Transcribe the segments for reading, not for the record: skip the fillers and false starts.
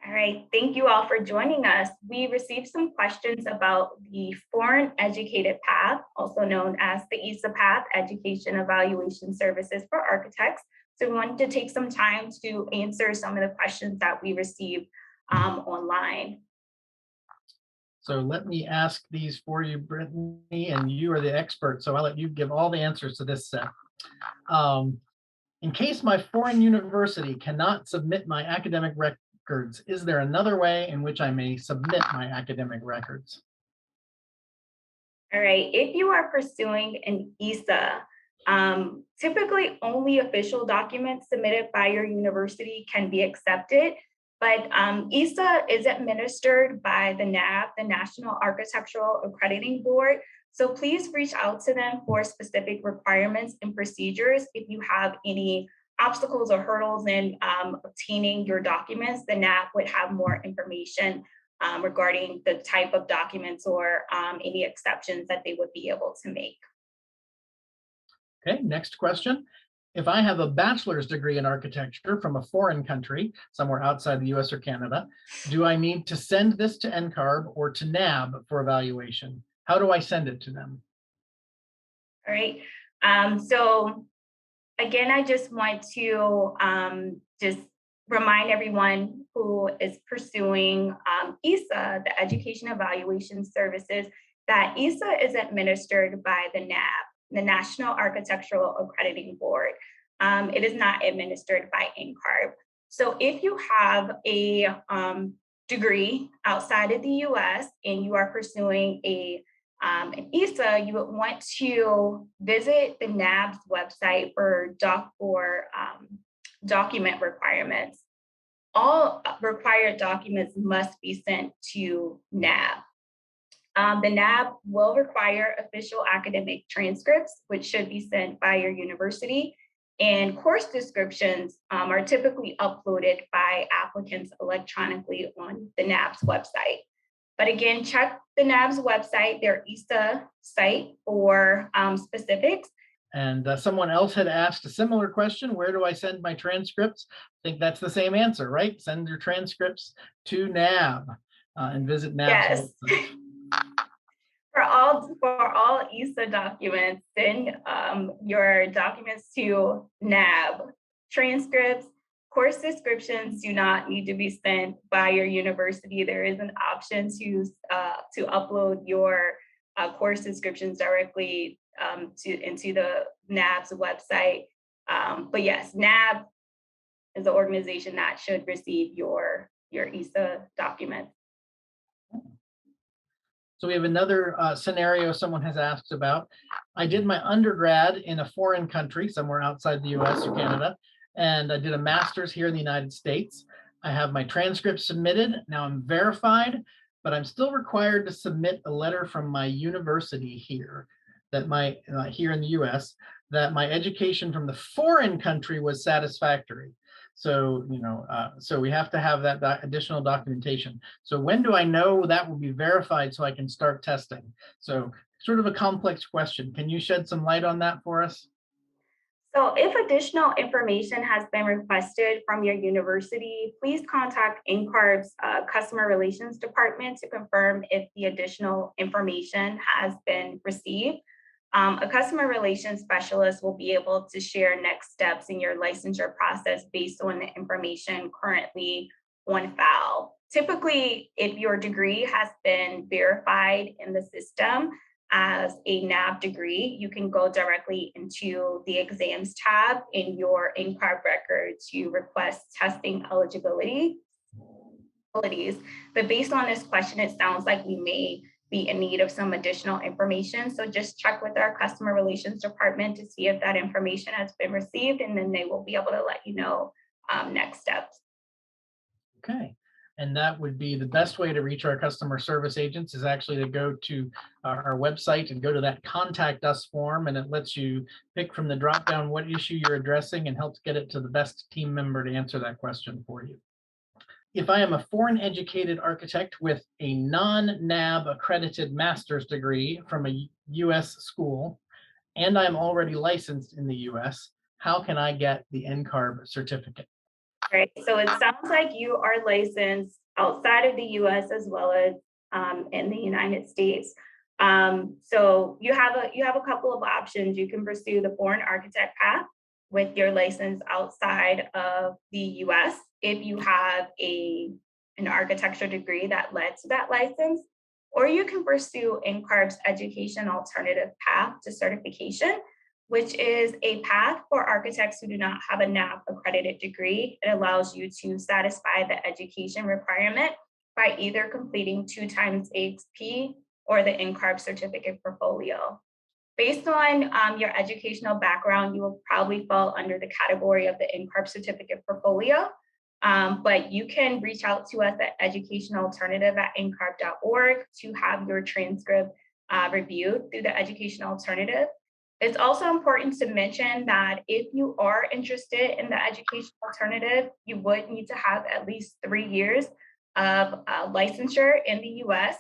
All right, thank you all for joining us. We received some questions about the foreign educated path, also known as the EESA path, Education Evaluation Services for Architects. So we wanted to take some time to answer some of the questions that we received online. So let me ask these for you, Brittany, and you are the expert, so I'll let you give all the answers to this set. In case my foreign university cannot submit my academic records, is there another way in which I may submit my academic records? All right, if you are pursuing an EESA, typically only official documents submitted by your university can be accepted, but EESA is administered by the NAAB, the National Architectural Accrediting Board. So please reach out to them for specific requirements and procedures. If you have any obstacles or hurdles in obtaining your documents, the NAAB would have more information regarding the type of documents or any exceptions that they would be able to make. Okay, next question. If I have a bachelor's degree in architecture from a foreign country, somewhere outside the US or Canada, do I need to send this to NCARB or to NAAB for evaluation? How do I send it to them? All right, so again, I just want to just remind everyone who is pursuing EESA, the Education Evaluation Services, that EESA is administered by the NAAB, the National Architectural Accrediting Board. It is not administered by NCARB. So if you have a degree outside of the US and you are pursuing an EESA, you would want to visit the NAAB's website for document requirements. All required documents must be sent to NAAB. The NAAB will require official academic transcripts, which should be sent by your university, and course descriptions are typically uploaded by applicants electronically on the NAAB's website. But again, check the NAAB's website, their EESA site for specifics. And someone else had asked a similar question, where do I send my transcripts? I think that's the same answer, right? Send your transcripts to NAAB and visit NAAB's website. For all EESA documents, send your documents to NAAB. Transcripts, course descriptions do not need to be sent by your university. There is an option to upload your course descriptions directly into the NAAB's website. But yes, NAAB is the organization that should receive your EESA documents. So we have another scenario someone has asked about. I did my undergrad in a foreign country, somewhere outside the US or Canada, and I did a master's here in the United States. I have my transcript submitted. Now I'm verified, but I'm still required to submit a letter from my university here that here in the US, that my education from the foreign country was satisfactory. So, so we have to have that additional documentation. So when do I know that will be verified so I can start testing? So sort of a complex question. Can you shed some light on that for us? So if additional information has been requested from your university, please contact NCARB's Customer Relations Department to confirm if the additional information has been received. A customer relations specialist will be able to share next steps in your licensure process based on the information currently on file. Typically, if your degree has been verified in the system as a NAAB degree, you can go directly into the exams tab in your NCARB record to request testing eligibility. But based on this question, it sounds like we may be in need of some additional information. So just check with our customer relations department to see if that information has been received, and then they will be able to let you know next steps. Okay. And that would be the best way to reach our customer service agents is actually to go to our website and go to that contact us form, and it lets you pick from the drop down what issue you're addressing and helps get it to the best team member to answer that question for you. If I am a foreign educated architect with a non-NAAB accredited master's degree from a US school, and I'm already licensed in the US, how can I get the NCARB certificate? Right, so it sounds like you are licensed outside of the US as well as in the United States. So you have a couple of options. You can pursue the foreign architect path with your license outside of the US if you have an architecture degree that led to that license, or you can pursue NCARB's education alternative path to certification, which is a path for architects who do not have a NAAB-accredited degree. It allows you to satisfy the education requirement by either completing 2 times AXP or the NCARB Certificate portfolio. Based on your educational background, you will probably fall under the category of the NCARB Certificate portfolio, but you can reach out to us at educationalternative@ncarb.org to have your transcript reviewed through the education alternative. It's also important to mention that if you are interested in the education alternative, you would need to have at least 3 years of licensure in the US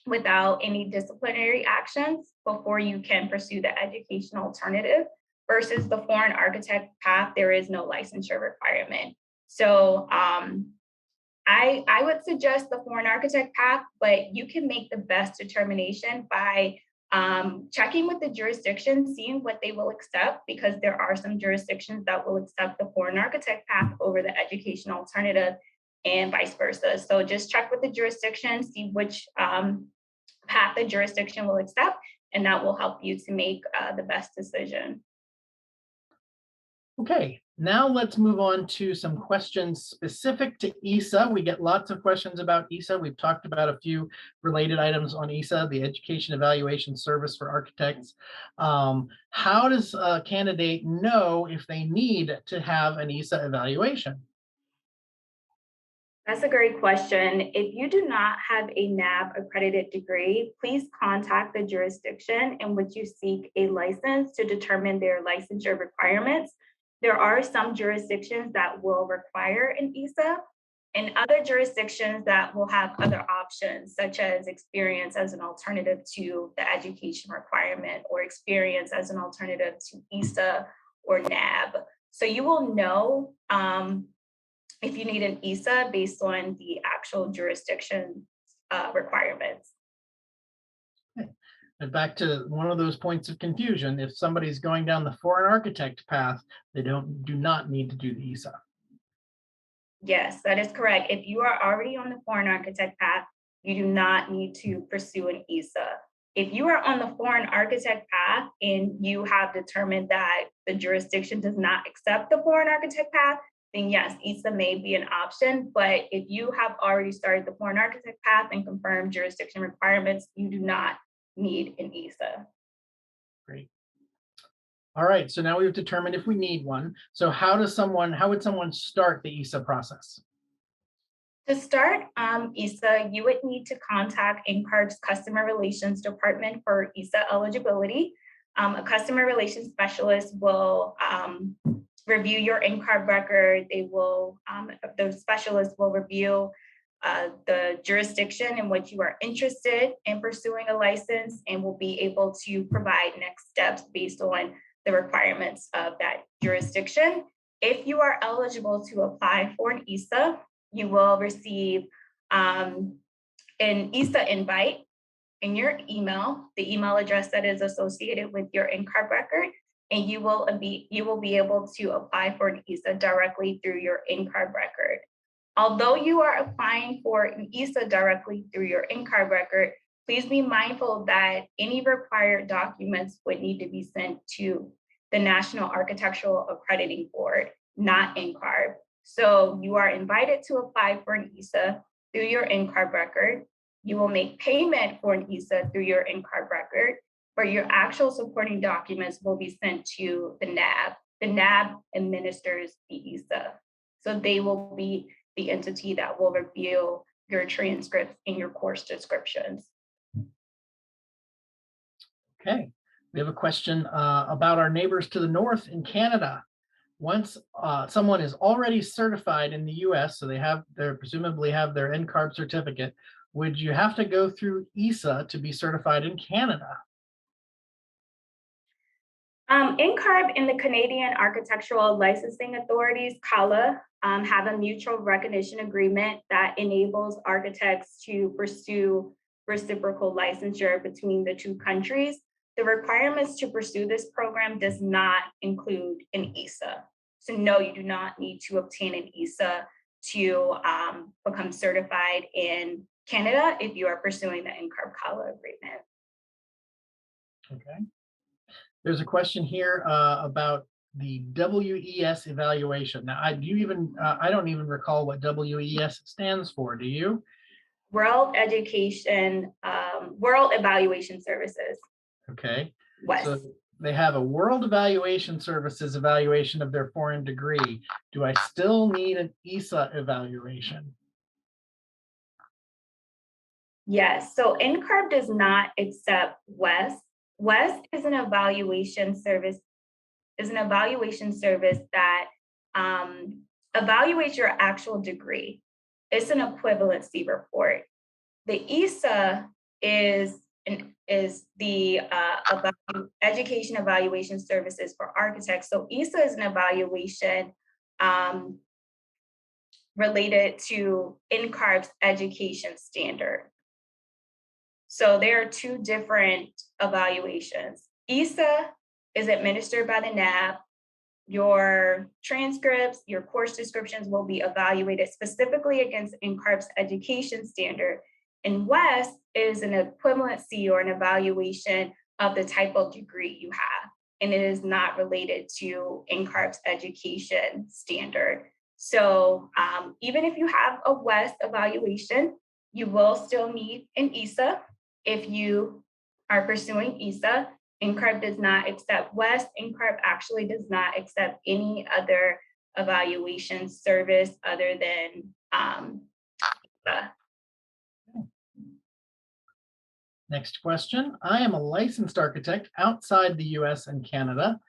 without any disciplinary actions before you can pursue the education alternative. Versus the foreign architect path, there is no licensure requirement. So I would suggest the foreign architect path, but you can make the best determination by checking with the jurisdiction, seeing what they will accept, because there are some jurisdictions that will accept the foreign architect path over the education alternative and vice versa. So just check with the jurisdiction, see which path the jurisdiction will accept, and that will help you to make the best decision. Okay, now let's move on to some questions specific to EESA. We get lots of questions about EESA. We've talked about a few related items on EESA, the Education Evaluation Service for Architects. How does a candidate know if they need to have an EESA evaluation? That's a great question. If you do not have a NAAB-accredited degree, please contact the jurisdiction in which you seek a license to determine their licensure requirements. There are some jurisdictions that will require an EESA, and other jurisdictions that will have other options, such as experience as an alternative to the education requirement, or experience as an alternative to EESA or NAAB. So you will know if you need an EESA based on the actual jurisdiction requirements. And back to one of those points of confusion, if somebody's going down the foreign architect path, they do not need to do the EESA. Yes, that is correct. If you are already on the foreign architect path, you do not need to pursue an EESA. If you are on the foreign architect path and you have determined that the jurisdiction does not accept the foreign architect path, then yes, EESA may be an option. But if you have already started the foreign architect path and confirmed jurisdiction requirements, you do not need an EESA. Great. All right, so now we've determined if we need one. So how would someone start the EESA process? To start EESA, you would need to contact NCARB's Customer Relations Department for EESA eligibility. A customer relations specialist will review your NCARB record. The specialist will review the jurisdiction in which you are interested in pursuing a license, and will be able to provide next steps based on the requirements of that jurisdiction. If you are eligible to apply for an EESA, you will receive an EESA invite in your email, the email address that is associated with your NCARB record, and you will be able to apply for an EESA directly through your NCARB record. Although you are applying for an EESA directly through your NCARB record, please be mindful that any required documents would need to be sent to the National Architectural Accrediting Board, not NCARB. So you are invited to apply for an EESA through your NCARB record. You will make payment for an EESA through your NCARB record, but your actual supporting documents will be sent to the NAAB. The NAAB administers the EESA. So they will be the entity that will review your transcripts and your course descriptions. Okay, we have a question about our neighbors to the north in Canada. Once someone is already certified in the US, so they presumably have their NCARB certificate, would you have to go through EESA to be certified in Canada? NCARB and the Canadian Architectural Licensing Authorities, CALA, have a mutual recognition agreement that enables architects to pursue reciprocal licensure between the two countries. The requirements to pursue this program does not include an EESA. So no, you do not need to obtain an EESA to become certified in Canada if you are pursuing the NCARB CALA agreement. Okay. There's a question here about the WES evaluation. Now, I don't even recall what WES stands for. Do you? World Evaluation Services. Okay. WES. So they have a World Evaluation Services evaluation of their foreign degree. Do I still need an EESA evaluation? Yes. So NCARB does not accept WES. WES is an evaluation service. That evaluates your actual degree. It's an equivalency report. The EESA is the Education Evaluation Services for Architects. So EESA is an evaluation related to NCARB's education standard. So there are two different evaluations. EESA is administered by the NAAB. Your transcripts, your course descriptions will be evaluated specifically against NCARB's education standard. And WES is an equivalency or an evaluation of the type of degree you have. And it is not related to NCARB's education standard. So even if you have a WES evaluation, you will still need an EESA. If you are pursuing EESA, NCARB does not accept WES. NCARB actually does not accept any other evaluation service other than EESA. Next question. I am a licensed architect outside the US and Canada.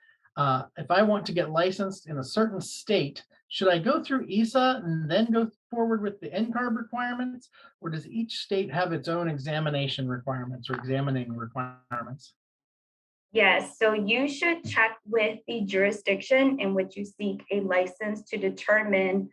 If I want to get licensed in a certain state, should I go through EESA and then go forward with the NCARB requirements? Or does each state have its own examination requirements or examining requirements? Yes, so you should check with the jurisdiction in which you seek a license to determine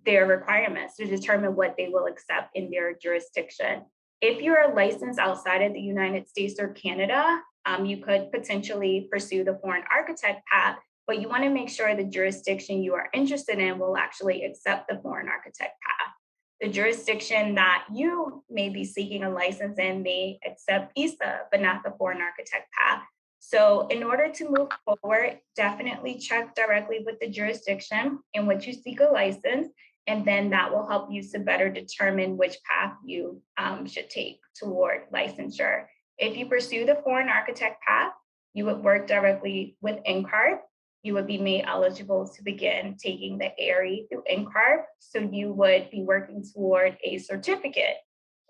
their requirements, to determine what they will accept in their jurisdiction. If you're licensed outside of the United States or Canada, you could potentially pursue the foreign architect path, but you want to make sure the jurisdiction you are interested in will actually accept the foreign architect path. The jurisdiction that you may be seeking a license in may accept EESA, but not the foreign architect path. So in order to move forward, definitely check directly with the jurisdiction in which you seek a license, and then that will help you to better determine which path you should take toward licensure. If you pursue the foreign architect path, you would work directly with NCARB. You would be made eligible to begin taking the ARI through NCARB. So you would be working toward a certificate,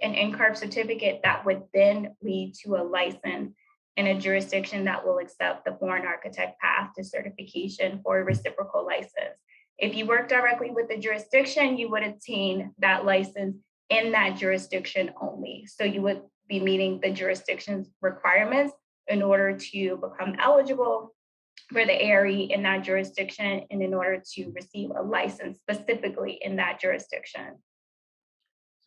an NCARB certificate that would then lead to a license in a jurisdiction that will accept the foreign architect path to certification for a reciprocal license. If you work directly with the jurisdiction, you would obtain that license in that jurisdiction only. So you would be meeting the jurisdiction's requirements in order to become eligible for the ARI in that jurisdiction and in order to receive a license specifically in that jurisdiction.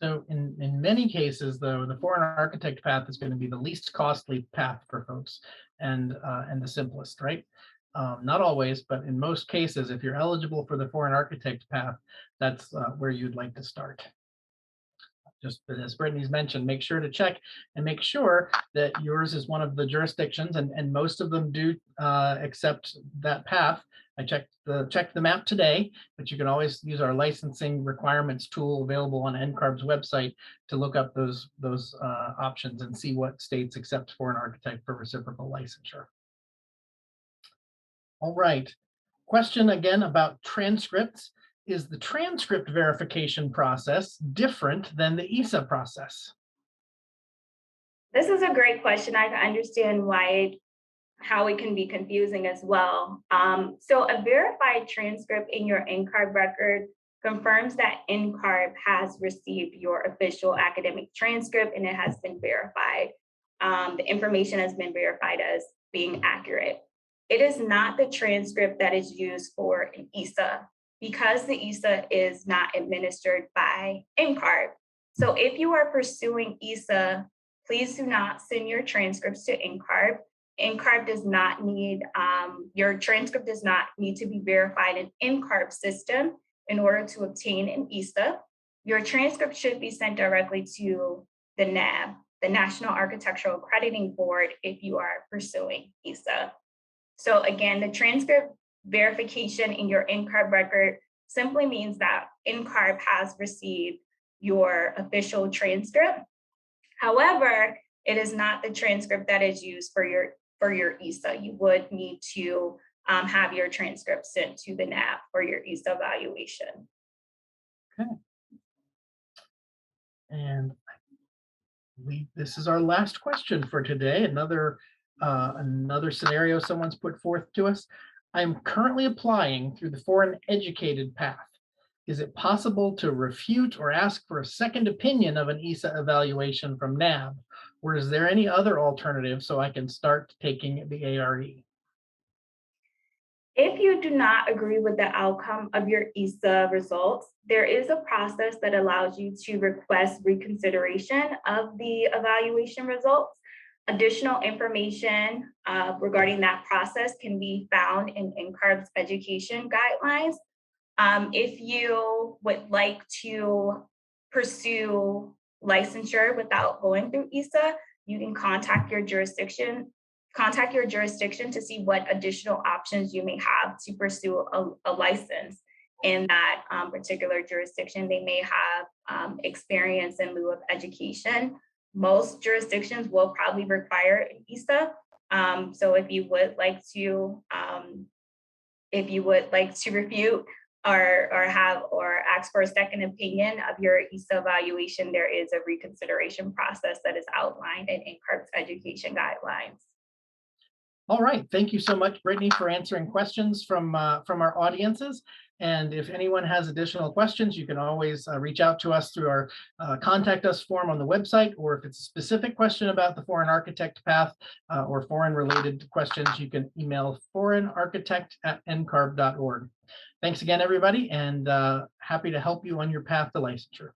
So in many cases, though, the foreign architect path is going to be the least costly path for folks and the simplest, right? Not always, but in most cases, if you're eligible for the foreign architect path, that's where you'd like to start. Just as Brittany's mentioned, make sure to check and make sure that yours is one of the jurisdictions, and most of them do accept that path. I checked the map today, but you can always use our licensing requirements tool available on NCARB's website to look up those options and see what states accept foreign architect for reciprocal licensure. All right, question again about transcripts. Is the transcript verification process different than the EESA process? This is a great question. I understand how it can be confusing as well. So a verified transcript in your NCARB record confirms that NCARB has received your official academic transcript and it has been verified. The information has been verified as being accurate. It is not the transcript that is used for an EESA. because the EESA is not administered by NCARB. So if you are pursuing EESA, please do not send your transcripts to NCARB. NCARB does not need, your transcript does not need to be verified in NCARB system in order to obtain an EESA. Your transcript should be sent directly to the NAAB, the National Architectural Accrediting Board, if you are pursuing EESA. So again, the transcript verification in your NCARB record simply means that NCARB has received your official transcript. However, it is not the transcript that is used for your EESA. You would need to have your transcript sent to the NAAB for your EESA evaluation. Okay. And this is our last question for today. Another scenario someone's put forth to us. I'm currently applying through the foreign educated path. Is it possible to refute or ask for a second opinion of an EESA evaluation from NAAB? Or is there any other alternative so I can start taking the ARE? If you do not agree with the outcome of your EESA results, there is a process that allows you to request reconsideration of the evaluation results. Additional information regarding that process can be found in NCARB's education guidelines. If you would like to pursue licensure without going through EESA, you can contact your jurisdiction to see what additional options you may have to pursue a license in that particular jurisdiction. They may have experience in lieu of education. Most jurisdictions will probably require an EESA. So if you would like to refute or ask for a second opinion of your EESA evaluation, there is a reconsideration process that is outlined in NCARB's education guidelines. All right, thank you so much, Brittany, for answering questions from our audiences. And if anyone has additional questions, you can always reach out to us through our contact us form on the website, or if it's a specific question about the foreign architect path or foreign related questions, you can email foreignarchitect@ncarb.org. Thanks again, everybody, and happy to help you on your path to licensure.